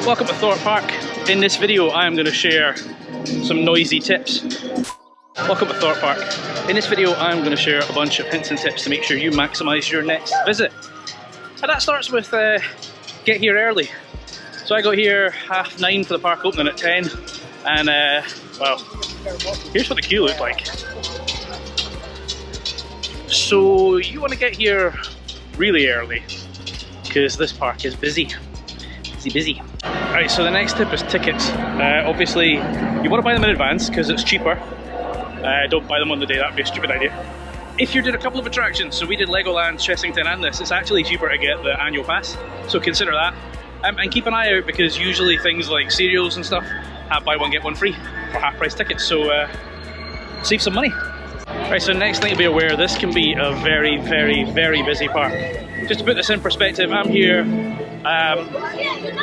Welcome to Thorpe Park. In this video I am going to share some noisy tips. Welcome to Thorpe Park. In this video I am going to share a bunch of hints and tips to make sure you maximise your next visit. And that starts with get here early. So I got here 9:30 for the park opening at 10, and well, here's what the queue looked like. So you want to get here really early because this park is busy. Busy. Right, so the next tip is tickets. Obviously, you want to buy them in advance because it's cheaper. Don't buy them on the day, that would be a stupid idea. If you did a couple of attractions, so we did Legoland, Chessington and this, it's actually cheaper to get the annual pass, so consider that. And keep an eye out because usually things like cereals and stuff have buy one get one free for half price tickets, so save some money. Right, so next thing to be aware, this can be a very, very, very busy park. Just to put this in perspective, I'm here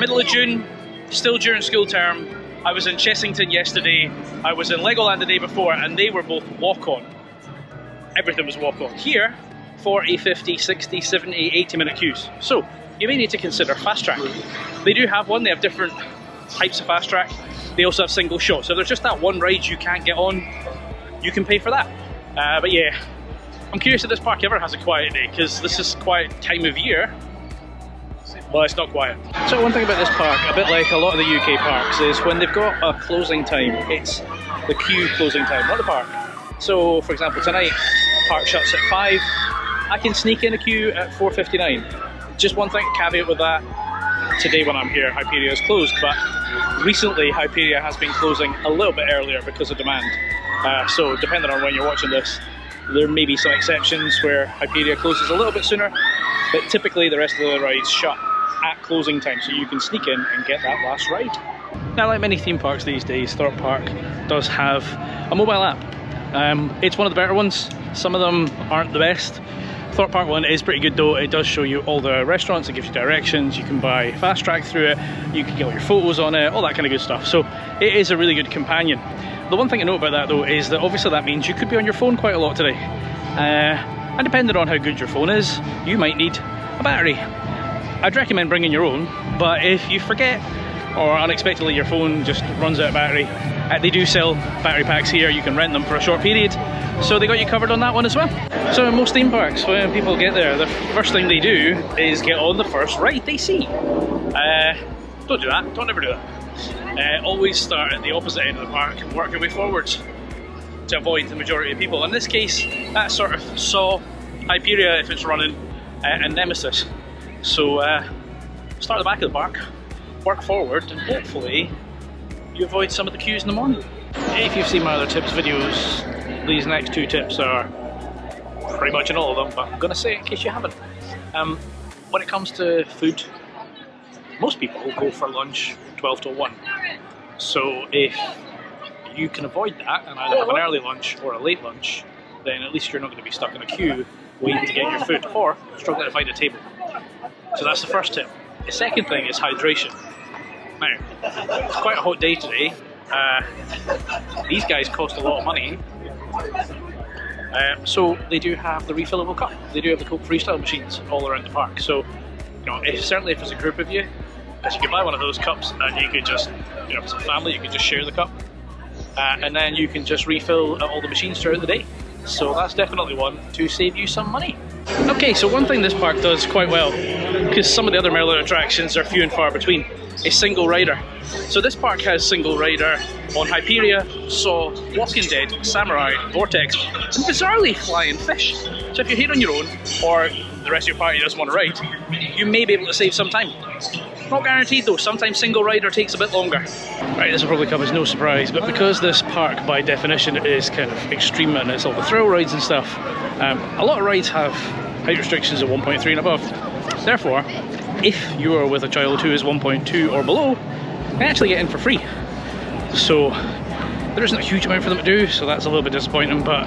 middle of June, still during school term. I was in Chessington yesterday, I was in Legoland the day before, and they were both walk-on. Everything was walk-on. Here, 40, 50, 60, 70, 80 minute queues. So, you may need to consider fast track. They do have one, they have different types of fast track. They also have single shots. So there's just that one ride you can't get on, you can pay for that. But yeah, I'm curious if this park ever has a quiet day, because this is quiet time of year. Well, it's not quiet. So one thing about this park, a bit like a lot of the UK parks, is when they've got a closing time, it's the queue closing time, not the park. So for example, tonight, park shuts at 5. I can sneak in a queue at 4:59. Just one thing, caveat with that, today when I'm here, Hyperia is closed, but recently Hyperia has been closing a little bit earlier because of demand. So depending on when you're watching this, there may be some exceptions where Hyperia closes a little bit sooner, but typically the rest of the rides shut at closing time, so you can sneak in and get that last ride. Now, like many theme parks these days, Thorpe Park does have a mobile app. It's one of the better ones. Some of them aren't the best. Thorpe Park one is pretty good though. It does show you all the restaurants, it gives you directions, you can buy fast track through it, you can get all your photos on it, all that kind of good stuff. So it is a really good companion. The one thing to note about that though is that obviously that means you could be on your phone quite a lot today. And depending on how good your phone is, you might need a battery. I'd recommend bringing your own, but if you forget or unexpectedly your phone just runs out of battery, they do sell battery packs here. You can rent them for a short period, so they got you covered on that one as well. So in most theme parks, when people get there, the first thing they do is get on the first ride they see. Don't do that, don't ever do that. Always start at the opposite end of the park and work your way forwards to avoid the majority of people. In this case, that's sort of Saw, Hyperia if it's running, and Nemesis. So start at the back of the park, work forward, and hopefully you avoid some of the queues in the morning. If you've seen my other tips videos, these next two tips are pretty much in all of them, but I'm going to say it in case you haven't. When it comes to food, most people go for lunch 12 to 1. So if you can avoid that and either have an early lunch or a late lunch, then at least you're not going to be stuck in a queue waiting to get your food or struggling to find a table. So that's the first tip. The second thing is hydration. Now, it's quite a hot day today. These guys cost a lot of money. So they do have the refillable cup. They do have the Coke Freestyle machines all around the park. So, you know, certainly if there's a group of you, you could buy one of those cups and you could just, you know, if it's a family, you could just share the cup. And then you can just refill at all the machines throughout the day. So that's definitely one to save you some money. Okay, so one thing this park does quite well, because some of the other Merlin attractions are few and far between, is single rider. So this park has single rider on Hyperia, Saw, Walking Dead, Samurai, Vortex, and bizarrely Flying Fish. So if you're here on your own, or the rest of your party doesn't want to ride, you may be able to save some time. Not guaranteed though, sometimes single rider takes a bit longer. Right, this will probably come as no surprise, but because this park by definition is kind of extreme and it's all the thrill rides and stuff, a lot of rides have height restrictions of 1.3 and above. Therefore, if you are with a child who is 1.2 or below, you can actually get in for free. So there isn't a huge amount for them to do, so that's a little bit disappointing, but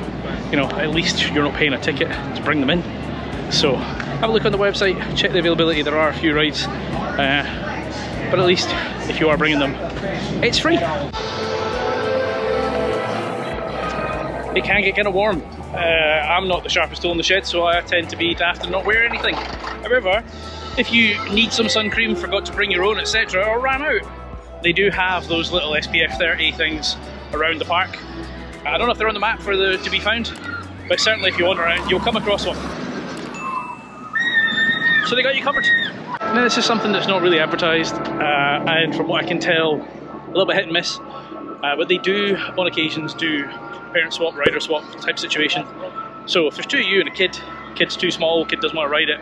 you know, at least you're not paying a ticket to bring them in. So have a look on the website, check the availability. There are a few rides, but at least if you are bringing them, it's free. It can get kind of warm. I'm not the sharpest tool in the shed, so I tend to be daft and not wear anything. However, If you need some sun cream, forgot to bring your own, etc., or ran out, they do have those little SPF 30 things around the park. I don't know if they're on the map for to be found, but certainly if you wander around, you'll come across one. So they got you covered. Now this is something that's not really advertised, and from what I can tell, a little bit hit and miss, but they do on occasions do parent swap, rider swap type situation. So if there's two of you and a kid's too small, kid doesn't want to ride it,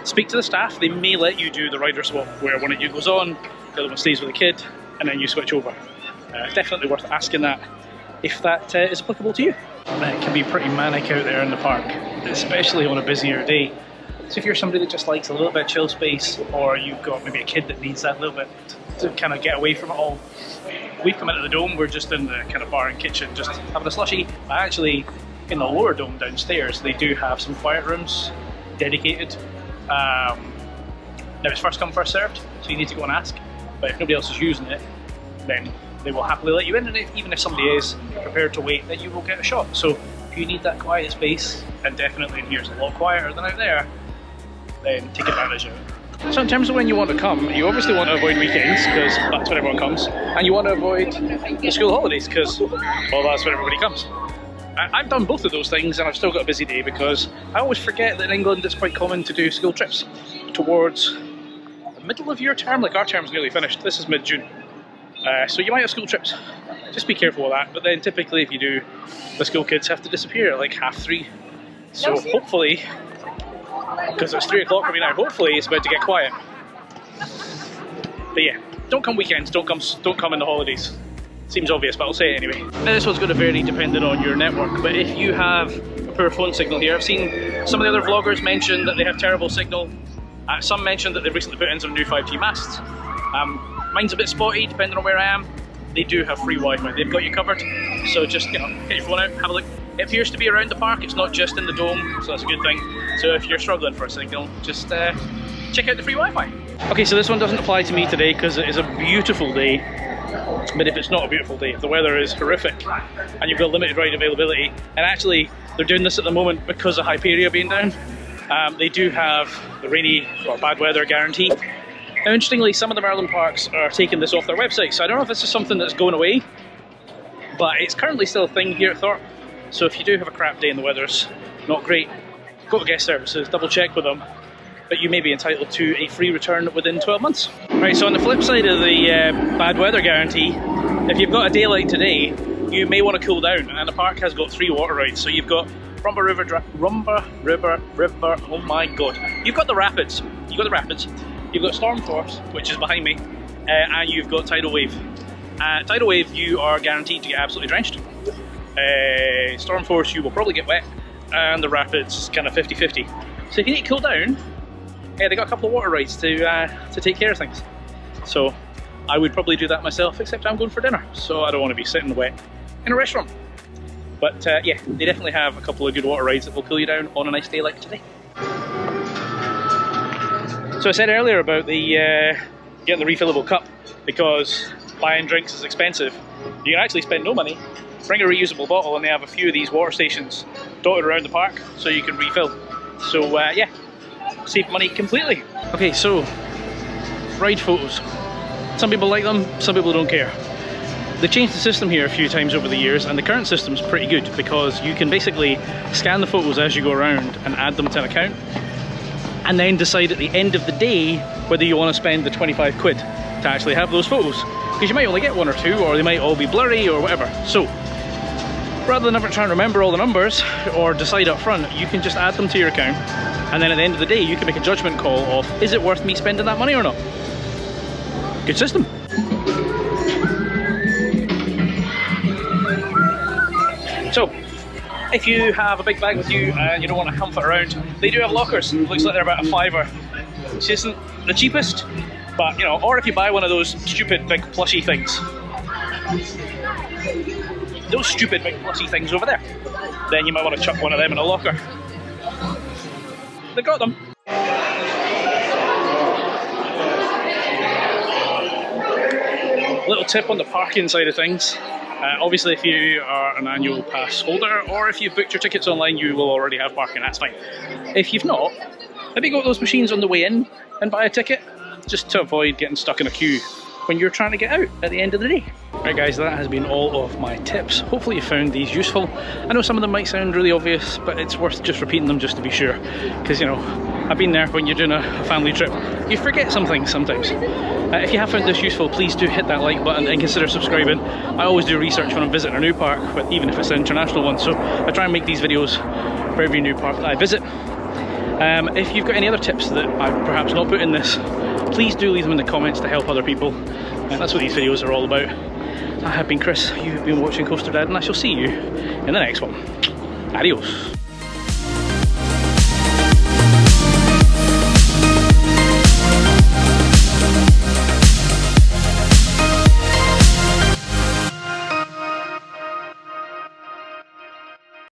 speak to the staff. They may let you do the rider swap where one of you goes on, the other one stays with the kid, and then you switch over. Definitely worth asking that if that is applicable to you. It can be pretty manic out there in the park, especially on a busier day. So if you're somebody that just likes a little bit of chill space, or you've got maybe a kid that needs that little bit to kind of get away from it all, we've come into the dome. We're just in the kind of bar and kitchen, just having a slushie. Actually, in the lower dome downstairs, they do have some quiet rooms dedicated. Now it's first come, first served, so you need to go and ask. But if nobody else is using it, then they will happily let you in, and even if somebody is prepared to wait, then you will get a shot. So if you need that quiet space, and definitely in here it's a lot quieter than out there, then take advantage of it. So in terms of when you want to come, you obviously want to avoid weekends, because that's when everyone comes, and you want to avoid the school holidays, because, well, that's when everybody comes. I've done both of those things, and I've still got a busy day, because I always forget that in England it's quite common to do school trips towards the middle of your term. Like, our term's nearly finished. This is mid-June. So you might have school trips. Just be careful of that. But then typically if you do, the school kids have to disappear at like 3:30. So hopefully, because it's 3 o'clock for me now, hopefully it's about to get quiet. But yeah, don't come weekends, don't come in the holidays. Seems obvious, but I'll say it anyway. Now this one's going to vary depending on your network, but if you have a poor phone signal here, I've seen some of the other vloggers mention that they have terrible signal. Some mentioned that they've recently put in some new 5G masts. Mine's a bit spotty depending on where I am. They do have free Wi-Fi, they've got you covered. So just, you know, get your phone out, have a look. It appears to be around the park, it's not just in the dome, so that's a good thing. So if you're struggling for a signal, just check out the free Wi-Fi. Okay, so this one doesn't apply to me today because it is a beautiful day. But if it's not a beautiful day, if the weather is horrific and you've got limited ride availability, and actually they're doing this at the moment because of Hyperia being down, they do have the rainy or bad weather guarantee. Now interestingly, some of the Maryland parks are taking this off their website, so I don't know if this is something that's going away, but it's currently still a thing here at Thorpe. So if you do have a crap day and the weather's not great, go to guest services, double check with them, but you may be entitled to a free return within 12 months. Right, so on the flip side of the bad weather guarantee, if you've got a day like today, you may want to cool down, and the park has got 3 water rides. So you've got Rumba River, oh my god. You've got the rapids, you've got Storm Force, which is behind me, and you've got Tidal Wave. Tidal Wave, you are guaranteed to get absolutely drenched. Storm Force, you will probably get wet, and the rapids, kind of 50-50. So if you need to cool down, they got a couple of water rides to take care of things. So I would probably do that myself, except I'm going for dinner, so I don't want to be sitting wet in a restaurant. But yeah, they definitely have a couple of good water rides that will cool you down on a nice day like today. So I said earlier about the getting the refillable cup, because buying drinks is expensive. You can actually spend no money, bring a reusable bottle, and they have a few of these water stations dotted around the park so you can refill. So yeah, save money completely. Okay, so ride photos. Some people like them, some people don't care. They changed the system here a few times over the years, and the current system's pretty good because you can basically scan the photos as you go around and add them to an account, and then decide at the end of the day whether you want to spend the 25 quid to actually have those photos, because you might only get 1 or 2, or they might all be blurry or whatever. So rather than ever trying to remember all the numbers or decide up front, you can just add them to your account, and then at the end of the day you can make a judgment call of, is it worth me spending that money or not? Good system. So if you have a big bag with you and you don't want to humph it around, they do have lockers. It looks like they're about £5, which isn't the cheapest, but you know, or if you buy one of those stupid big plushy things, over there, then you might want to chuck one of them in a locker. They got them. Little tip on the parking side of things. Obviously if you are an annual pass holder, or if you've booked your tickets online, you will already have parking, that's fine. If you've not, maybe go to those machines on the way in and buy a ticket, just to avoid getting stuck in a queue when you're trying to get out at the end of the day. Right guys, that has been all of my tips. Hopefully you found these useful. I know some of them might sound really obvious, but it's worth just repeating them just to be sure. Because, you know, I've been there when you're doing a family trip. You forget some things sometimes. If you have found this useful, please do hit that like button and consider subscribing. I always do research when I'm visiting a new park, but even if it's an international one, so I try and make these videos for every new park that I visit. If you've got any other tips that I've perhaps not put in this, please do leave them in the comments to help other people. That's what these videos are all about. I have been Chris, you have been watching Coaster Dad, and I shall see you in the next one. Adios.